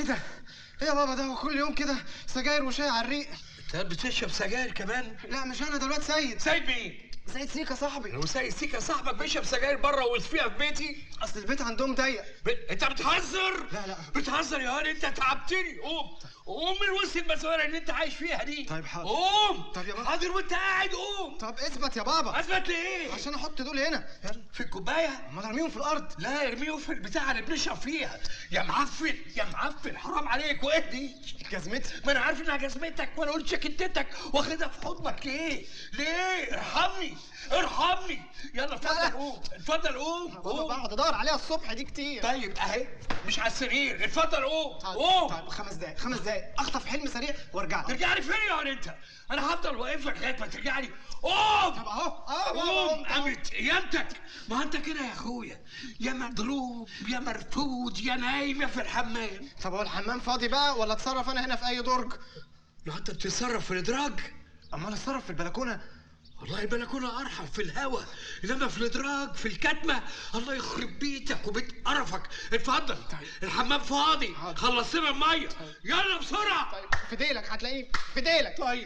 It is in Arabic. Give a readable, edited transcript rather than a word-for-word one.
ده؟ ايه يا بابا ده؟ هو كل يوم كده سجاير وشاي على الريق. انت بتشرب سجاير كمان؟ لا مش انا، ده الواد سيد. سيد مين؟ سيد سيكا صاحبي. لو سيد سيكا صاحبك بيشرب سجاير بره ويطفيها في بيتي؟ اصل البيت عندهم ضيق. انت بتهزر؟ لا لا بتهزر يا هاني، انت تعبتني. قوم قوم من وسط المسؤوليه اللي انت عايش فيها دي. طيب حاضر. قوم. طب يا بابا. حاضر وانت قاعد قوم. طب اثبت يا بابا. اثبت ليه؟ عشان احط دول هنا. يلا. في الكوبايه؟ امال ارميهم في الارض؟ لا ارميهم في البتاعه اللي بنشرب فيها. يا معفن يا معفن، حرام عليك. واهدي. جزمتي. ما انا عارف انها جزمتك وانا قلت شكتتك واخدها في حضنك ليه؟ ليه؟ ارحمني ارحمني. يلا اتفضل قوم، اتفضل قوم. بابا بقعد ادور عليها الصبح دي كتير. طيب اهي مش على السرير، اتفضل قوم. طيب قوم. طيب 5 دقايق 5 دقايق اخطف حلم سريع وارجع لك. ترجع لي فين يا ولد انت؟ انا هفضل واقف لك لغايه ما ترجع لي. قوم. طب اهو قوم. قامت قيامتك. ما انت كده يا اخويا، يا مضروب يا مرفوض يا نايم يا في الحمام. طب هو الحمام فاضي بقى ولا اتصرف انا هنا في اي درج؟ لو انت بتتصرف في الادراج؟ امال اتصرف في البلكونه؟ والله البلكونه ارحم في الهوا، انما في الادراج في الكتمه الله يخرب بيتك وبيت قرفك. اتفضل. الحمام فاضي. خلصنا الميه. يلا بسرعه. طيب في ديلك هتلاقيه في ديلك. طيب